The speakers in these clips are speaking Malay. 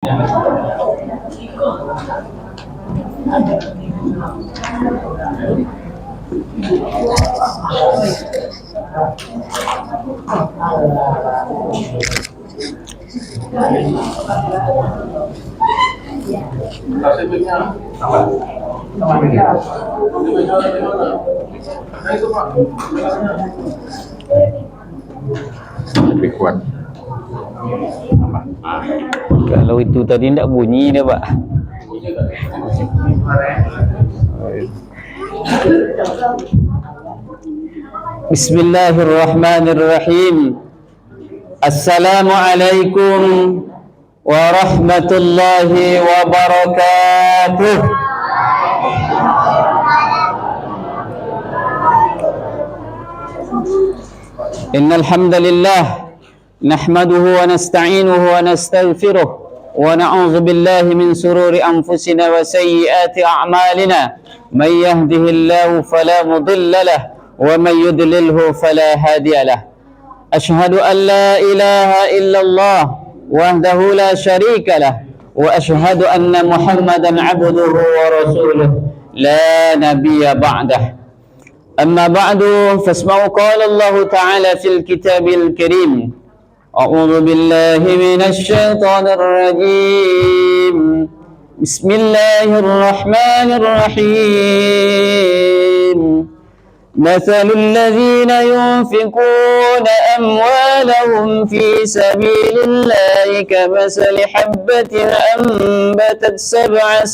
Lebih kuat. Kalau itu tadi tidak bunyi dia, Pak. Bismillahirrahmanirrahim. Assalamualaikum warahmatullahi wabarakatuh. Innal hamdalillah nahmaduhu wa nasta'inuhu wa nastaghfiruh wa na'udzu billahi min sururi anfusina wa sayyiati a'malina may yahdihillahu fala mudilla lahu wa may yudlilhu fala hadiya lahu ashhadu an la ilaha illallah wahdahu la syarika lahu wa ashhadu anna muhammadan 'abduhu wa rasuluh la nabiyya ba'dahu. أما بعد فاسمعوا قال الله تعالى في الكتاب الكريم أعوذ بالله من الشيطان الرجيم بسم الله الرحمن الرحيم مثل الذين ينفقون أموالهم في سبيل الله كمثل حبة أنبتت سبع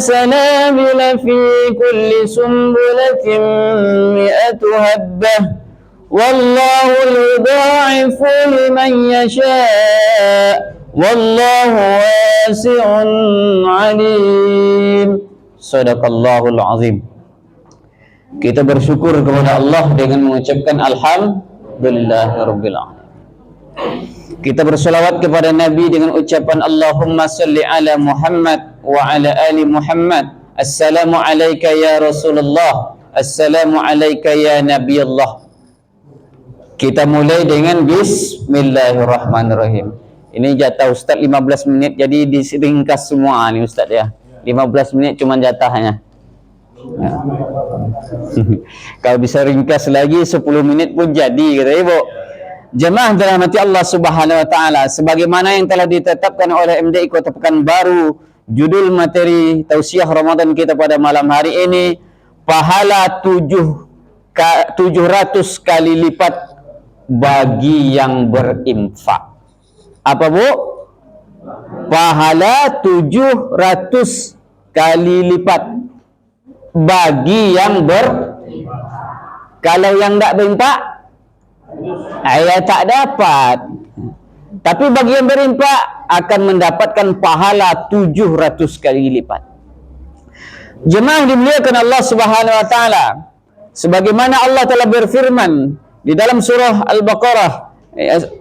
سنابل في كل سنبلة 100 حبة والله يضاعف لمن يشاء والله واسع عليم. Sadaqallahul azim. Kita bersyukur kepada Allah dengan mengucapkan alhamdulillahirabbil alamin. Kita bersolawat kepada Nabi dengan ucapan Allahumma salli ala Muhammad wa ala ali Muhammad. Assalamu alayka ya Rasulullah, assalamu alayka ya Nabi Allah. Kita mulai dengan Bismillahirrahmanirrahim. Ini jatah Ustaz 15 menit, jadi diringkas semua nih Ustaz ya. 15 menit cuma jatahnya ya. Kalau bisa ringkas lagi 10 menit pun jadi, kata Ibu. Jemaah dirahmati Allah Subhanahu wa taala, sebagaimana yang telah ditetapkan oleh MDI Kota Pekanbaru, judul materi tausiah Ramadan kita pada malam hari ini, pahala 700 kali lipat bagi yang berinfak. Apa Bu? Pahala 700 kali lipat bagi yang kalau yang tidak berinfak ayah tak dapat. Tapi bagi yang berinfak akan mendapatkan pahala 700 kali lipat. Jemaah dimuliakan Allah Subhanahu wa taala, sebagaimana Allah telah berfirman di dalam surah Al-Baqarah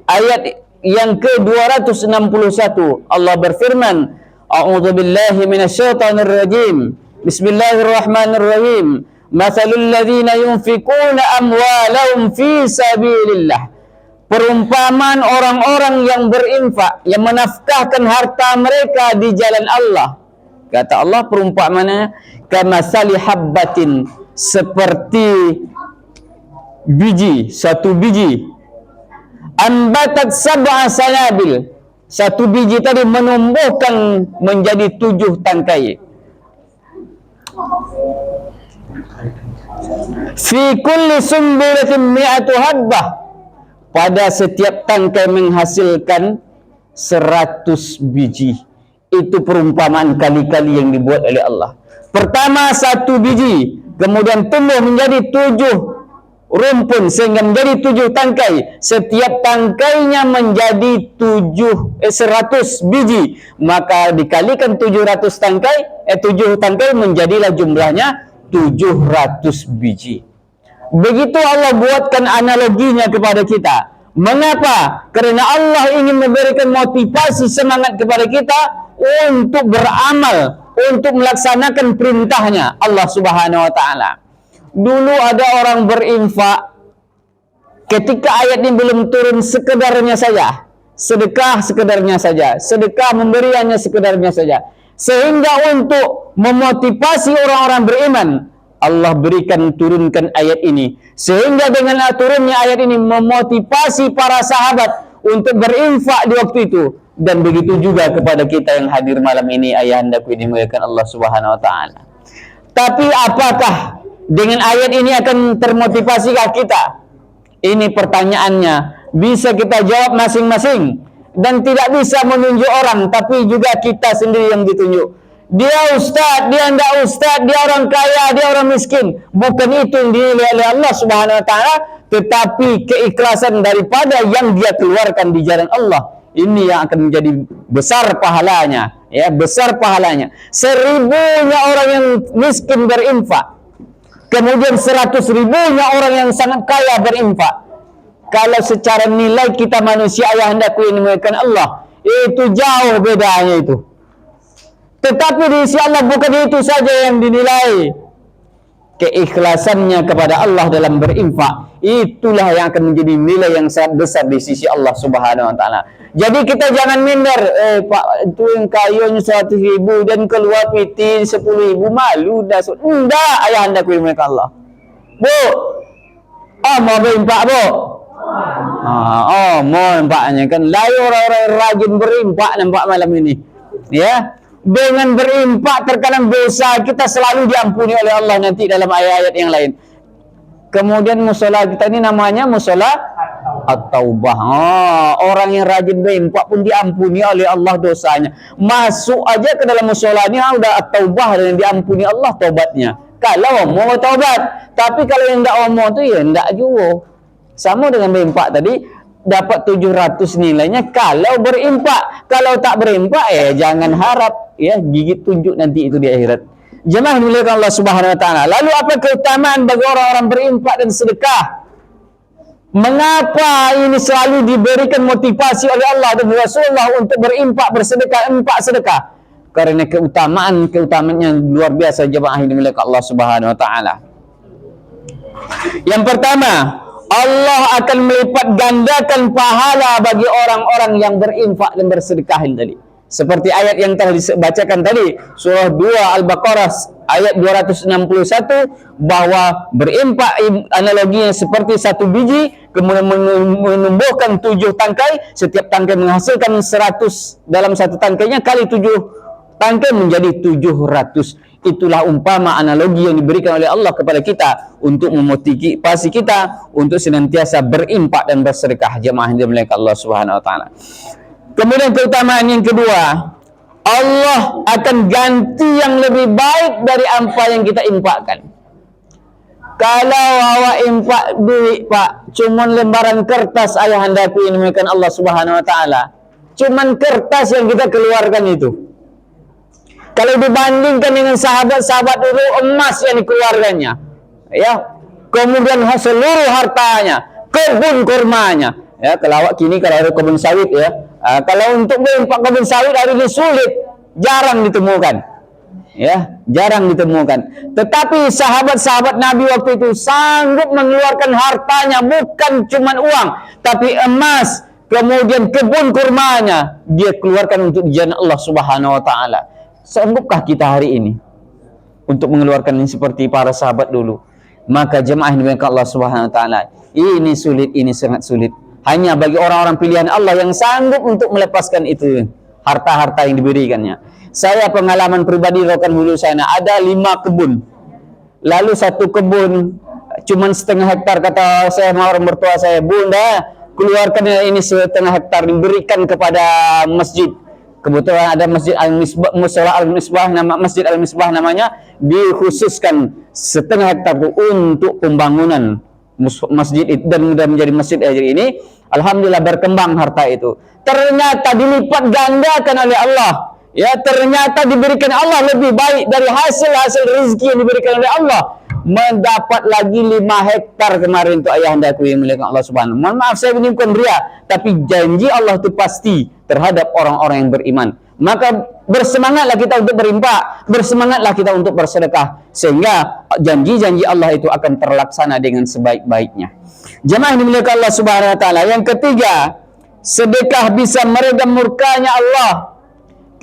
ayat yang ke-261, Allah berfirman, A'udzubillahi minasyaitonir rajim. Bismillahirrahmanirrahim. Matsalul ladzina yunfikuna amwalahum fi sabilillah. Perumpamaan orang-orang yang berinfak, yang menafkahkan harta mereka di jalan Allah. Kata Allah perumpamaannya kamatsali habbatin, seperti biji, satu biji. Anbatat sab'a sanabil, satu biji tadi menumbuhkan menjadi 7 tangkai. Fi kulli sumbulatin 100 habbah, pada setiap tangkai menghasilkan 100 biji. Itu perumpamaan kali-kali yang dibuat oleh Allah. Pertama 1 biji, kemudian tumbuh menjadi 7 rumpun sehingga menjadi 7 tangkai. Setiap tangkainya menjadi 100 biji, maka dikalikan 700 tangkai, 7 tangkai menjadilah jumlahnya 700 biji. Begitu Allah buatkan analoginya kepada kita. Mengapa? Karena Allah ingin memberikan motivasi, semangat kepada kita untuk beramal, untuk melaksanakan perintahnya Allah Subhanahu wa taala. Dulu ada orang berinfak ketika ayat ini belum turun sekedarnya saja, sedekah sekedarnya saja, sedekah memberiannya sekedarnya saja, sehingga untuk memotivasi orang-orang beriman, Allah turunkan ayat ini, sehingga dengan turunnya ayat ini memotivasi para sahabat untuk berinfak di waktu itu. Dan begitu juga kepada kita yang hadir malam ini, ayahandaku ini dimuliakan Allah Subhanahu wa taala. Tapi apakah dengan ayat ini akan termotivasikah kita? Ini pertanyaannya. Bisa kita jawab masing-masing, dan tidak bisa menunjuk orang, tapi juga kita sendiri yang ditunjuk. Dia ustaz, dia tidak ustaz, dia orang kaya, dia orang miskin. Bukan itu yang dinilai oleh Allah Subhanahu wa taala, tetapi keikhlasan daripada yang dia keluarkan di jalan Allah. Ini yang akan menjadi besar pahalanya, ya, besar pahalanya. 1000-nya orang yang miskin berinfak, kemudian 100.000-nya orang yang sangat kaya berinfak. Kalau secara nilai kita manusia, ayahandaku yang dimuliakan Allah, itu jauh bedanya itu. Tetapi di sisi Allah bukan itu saja yang dinilai, keikhlasannya kepada Allah dalam berinfak. Itulah yang akan menjadi nilai yang sangat besar di sisi Allah Subhanahu wa taala. Jadi kita jangan minder, Pak, itu yang kayunya 100.000 dan keluar piti 10.000, malu dah. Enggak, ayahandaku yang dimuliakan Allah. Bu, mau berinfak, Bu? Mau nampaknya kan. Lain orang-orang rajin berimpak nampak malam ini. Ya, dengan berimpak terkadang dosa kita selalu diampuni oleh Allah nanti dalam ayat-ayat yang lain. Kemudian musola kita ini namanya musola At-Taubah. Orang yang rajin berimpak pun diampuni oleh Allah dosanya. Masuk aja ke dalam musola ini udah At-Taubah dan diampuni Allah taubatnya. Kalau mau taubat, tapi kalau yang tidak mau tu ya tidak juga. Sama dengan berimpak tadi, dapat 700 nilainya kalau berimpak. Kalau tak berimpak, jangan harap ya gigit tunjuk nanti itu di akhirat. Jemaah dimuliakan Allah Subhanahu wa taala. Lalu apa keutamaan bagi orang-orang berimpak dan sedekah? Mengapa ini selalu diberikan motivasi oleh Allah dan Rasulullah untuk berimpak, bersedekah, sedekah? Karena keutamaannya luar biasa, jemaah yang dimuliakan Allah Subhanahu wa taala. Yang pertama, Allah akan melipat gandakan pahala bagi orang-orang yang berinfak dan bersedekah tadi. Seperti ayat yang telah dibacakan tadi, surah 2 Al-Baqarah ayat 261, bahwa berimpak analoginya seperti satu biji, kemudian menumbuhkan 7 tangkai, setiap tangkai menghasilkan 100, dalam satu tangkainya kali 7 tangkai menjadi 700. Itulah umpama analogi yang diberikan oleh Allah kepada kita untuk memotivasi kita untuk senantiasa berimpak dan bersedekah, jemaah yang dimuliakan Allah Subhanahu wa taala. Kemudian keutamaan yang kedua, Allah akan ganti yang lebih baik dari apa yang kita infakkan. Kalau awak infak duit, Pak, cuman lembaran kertas, ayahandaku yang dimuliakan Allah Subhanahu wa taala, cuman kertas yang kita keluarkan itu. Kalau dibandingkan dengan sahabat-sahabat dulu, emas yang dikeluarkannya, ya, kemudian seluruh hartanya, kebun kurmanya, ya. Kalau awak kini kalau ada kebun sawit, ya, kalau untuk berimpak kebun sawit hari ini sulit, jarang ditemukan, ya, jarang ditemukan. Tetapi sahabat-sahabat Nabi waktu itu sanggup mengeluarkan hartanya, bukan cuma uang, tapi emas, kemudian kebun kurmanya dia keluarkan untuk jalan Allah Subhanahu wa taala. Sanggupkah kita hari ini untuk mengeluarkan ini seperti para sahabat dulu? Maka jemaah yang dimuliakan Allah Subhanahu wa taala, ini sulit, ini sangat sulit. Hanya bagi orang-orang pilihan Allah yang sanggup untuk melepaskan itu harta-harta yang diberikannya. Saya pengalaman pribadi rekan dulu sana, ada 5 kebun. Lalu satu kebun cuman setengah hektar, kata saya sama orang mertua saya, "Bunda, keluarkan ini setengah hektar diberikan kepada masjid." Kebetulan ada Masjid Al-Misbah, nama Masjid Al-Misbah namanya, dikhususkan setengah hektar itu untuk pembangunan masjid itu, dan mudah menjadi masjid hari ini. Alhamdulillah berkembang harta itu. Ternyata dilipat gandakan oleh Allah. Ya, ternyata diberikan Allah lebih baik dari hasil rezeki yang diberikan oleh Allah. Mendapat lagi 5 hektar kemarin itu, ayahandaku yang dimuliakan Allah Subhanahu. Mohon maaf saya ini bukan ria, tapi janji Allah itu pasti terhadap orang-orang yang beriman. Maka bersemangatlah kita untuk berinfak, bersemangatlah kita untuk bersedekah, sehingga janji-janji Allah itu akan terlaksana dengan sebaik-baiknya. Jemaah dimuliakan Allah Subhanahu wa taala. Yang ketiga, sedekah bisa meredam murkanya Allah.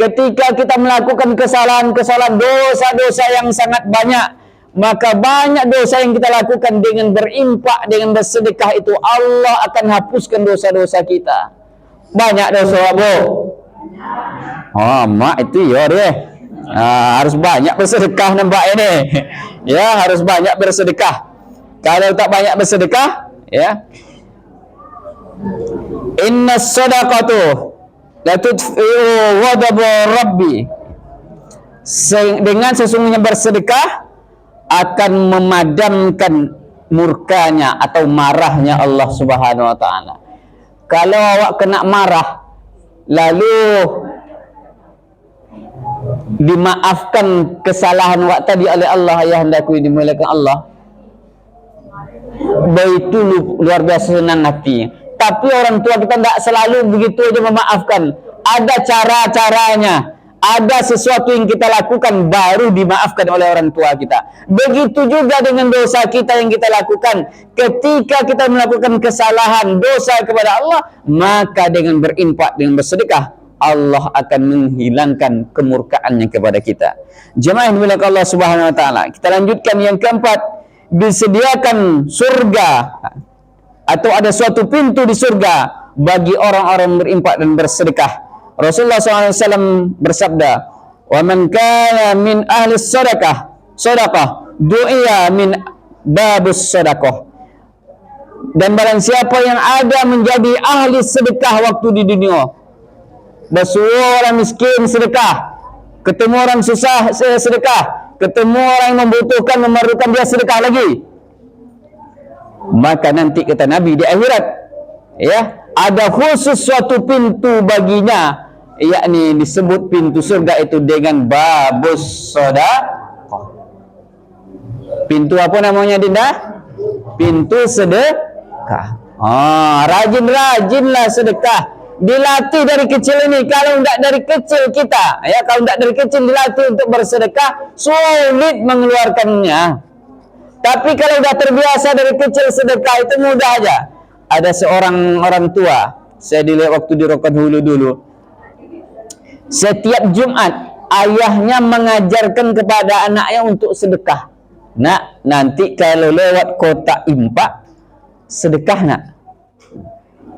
Ketika kita melakukan kesalahan-kesalahan, dosa-dosa yang sangat banyak, maka banyak dosa yang kita lakukan dengan berinfak, dengan bersedekah itu Allah akan hapuskan dosa-dosa kita. Banyak dosa, Bu. Oh, mak itu ya deh. Harus banyak bersedekah nampak ini. Ya, harus banyak bersedekah. Kalau tak banyak bersedekah, ya. Inna sadaqatu la tudfi'u ghadab rabbi. Dengan sesungguhnya bersedekah akan memadamkan murkanya atau marahnya Allah Subhanahu wa taala. Kalau awak kena marah lalu dimaafkan kesalahan awak tadi oleh Allah, ayah hendaku dimuliakan Allah, itu luar biasa senang hati. Tapi orang tua kita tidak selalu begitu aja memaafkan. Ada cara-caranya. Ada sesuatu yang kita lakukan baru dimaafkan oleh orang tua kita. Begitu juga dengan dosa kita yang kita lakukan. Ketika kita melakukan kesalahan, dosa kepada Allah, maka dengan berinfak, dengan bersedekah, Allah akan menghilangkan kemurkaannya kepada kita. Jemaah yang dimuliakan Allah Subhanahu wa taala. Kita lanjutkan yang keempat, disediakan surga atau ada suatu pintu di surga bagi orang-orang berinfak dan bersedekah. Rasulullah SAW bersabda, "Wa man kana min ahli sadaqah, du'iya min babus sadaqah." Dan barang siapa yang ada menjadi ahli sedekah waktu di dunia, bersuara orang miskin sedekah, ketemu orang susah sedekah, ketemu orang yang membutuhkan, memerlukan, dia sedekah lagi, maka nanti kata Nabi di akhirat, ya, ada khusus suatu pintu baginya, yakni disebut pintu surga itu dengan babus sedekah. Pintu apa namanya, Dinda? Pintu sedekah. Rajin-rajinlah sedekah. Dilatih dari kecil ini. Kalau tidak dari kecil kita, ya, kalau tidak dari kecil dilatih untuk bersedekah, sulit mengeluarkannya. Tapi kalau sudah terbiasa dari kecil sedekah itu mudah aja. Ada seorang orang tua, saya dilihat waktu di Rokan Hulu dulu. Setiap Jumat ayahnya mengajarkan kepada anaknya untuk sedekah. Nak, nanti kalau lewat kotak infak, sedekah nak.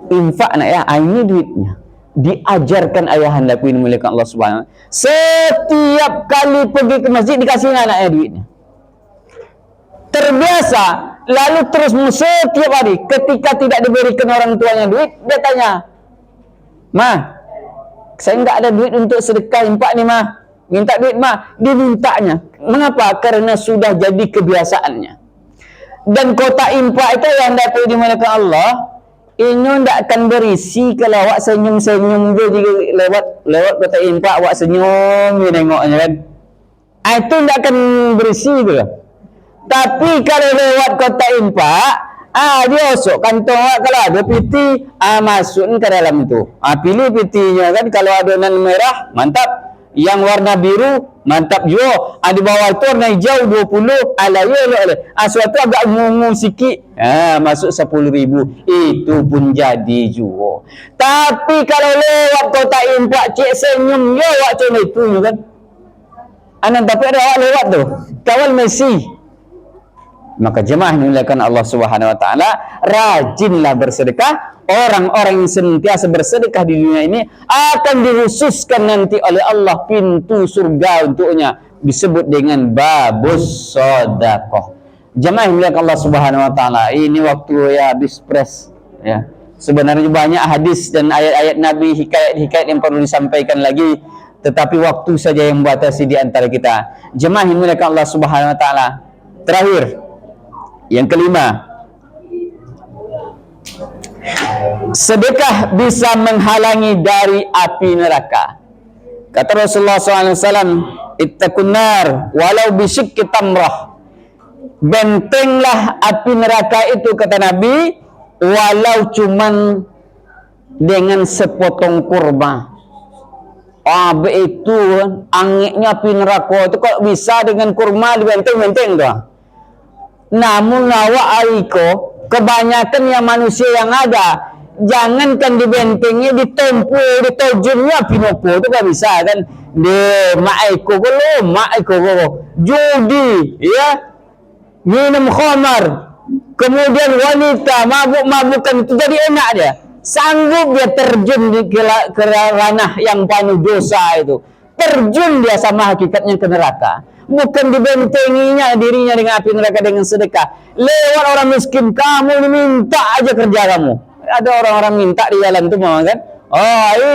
Infak nak ya, ini duitnya. Diajarkan ayah hendaku ini muliakan Allah Subhanahu wa taala. Setiap kali pergi ke masjid dikasih anaknya duitnya. Terbiasa, lalu terus setiap hari ketika tidak diberikan orang tuanya duit, dia tanya, "Ma, saya enggak ada duit untuk sedekah infak nih, Ma. Minta duit, Ma." Dimintanya. Mengapa? Karena sudah jadi kebiasaannya. Dan kotak infak itu yang dapat dimuliakan Allah, ini tidak akan berisi kalau awak senyum-senyum je lewat kotak infak, awak senyum je nengoknya kan. Itu tidak akan berisi tu lah. Tapi kalau lewat kotak infak, dia osok kantong awak, kalau ada piti, masukkan ke dalam itu. Pilih pitinya kan, kalau adonan merah, mantap. Yang warna biru, mantap juga. Di bawah itu warna hijau 20, suatu agak ungu sikit, masuk 10.000. Itu pun jadi juga. Tapi kalau lewat kotak infak, cik senyum, ya awak macam itu kan. Tapi ada awak lewat tu, kawal Messi. Maka jemaah dimuliakan Allah Subhanahu wa taala, rajinlah bersedekah. Orang-orang yang senantiasa bersedekah di dunia ini akan dikhususkan nanti oleh Allah pintu surga untuknya, disebut dengan babus sedekah. Jemaah dimuliakan Allah Subhanahu wa taala, ini waktu ya habis pres ya. Sebenarnya banyak hadis dan ayat-ayat Nabi, hikayat-hikayat yang perlu disampaikan lagi, tetapi waktu saja yang membatasi di antara kita. Jemaah dimuliakan Allah Subhanahu wa taala. Terakhir, yang kelima, sedekah bisa menghalangi dari api neraka. Kata Rasulullah SAW, "Ittaqun nar walau bisyikki tamrah." Bentenglah api neraka itu, kata Nabi, walau cuman dengan sepotong kurma. Itu angiknya api neraka itu kalau bisa dengan kurma dibenteng-benteng tuh. Namun awak aiko kebanyakan yang manusia yang ada, jangankan dibentengi, ditempu, ditojumnya api neraka itu gak bisa kan. Maiko judi, ya, minum khamar, kemudian wanita mabuk-mabukan itu jadi enak dia. Sanggup dia terjun ke ranah yang penuh dosa itu. Terjun dia sama hakikatnya ke neraka. Bukan dibentenginya dirinya dengan api neraka dengan sedekah. Lewat orang miskin, kamu diminta aja kerja kamu. Ada orang-orang minta di jalan itu kan.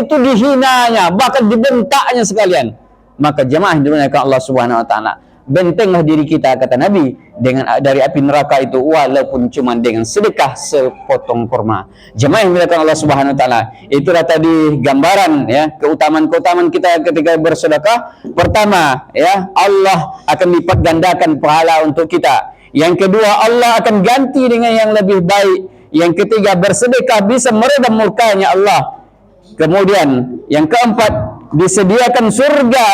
Itu dihinanya, bahkan dibentaknya sekalian. Maka jemaah dimuliakan Allah Subhanahu wa taala, bentenglah diri kita, kata Nabi, dari api neraka itu walaupun cuma dengan sedekah sepotong kurma. Jemaah yang dimuliakan Allah Subhanahu wa taala, itulah tadi gambaran ya keutamaan-keutamaan kita ketika bersedekah. Pertama, ya, Allah akan lipat gandakan pahala untuk kita. Yang kedua, Allah akan ganti dengan yang lebih baik. Yang ketiga, bersedekah bisa meredam murkanya Allah. Kemudian yang keempat, disediakan surga.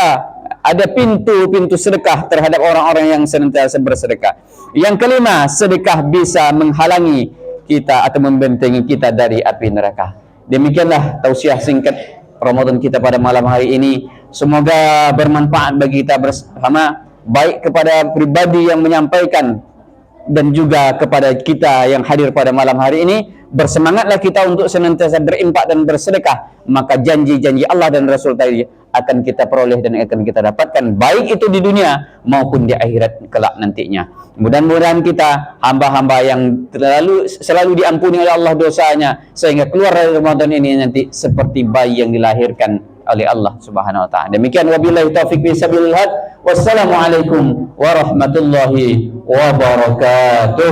Ada pintu-pintu sedekah terhadap orang-orang yang senantiasa bersedekah. Yang kelima, sedekah bisa menghalangi kita atau membentengi kita dari api neraka. Demikianlah tausiah singkat Ramadan kita pada malam hari ini. Semoga bermanfaat bagi kita bersama, baik kepada pribadi yang menyampaikan dan juga kepada kita yang hadir pada malam hari ini. Bersemangatlah kita untuk senantiasa berimpak dan bersedekah, maka janji-janji Allah dan Rasul tadi akan kita peroleh dan akan kita dapatkan, baik itu di dunia maupun di akhirat kelak nantinya. Mudah-mudahan kita hamba-hamba yang selalu diampuni oleh Allah dosanya, sehingga keluar dari Ramadan ini nanti seperti bayi yang dilahirkan oleh Allah Subhanahu wa taala. Demikian, wabillahi taufik bisabilillah. Wassalamualaikum warahmatullahi wabarakatuh.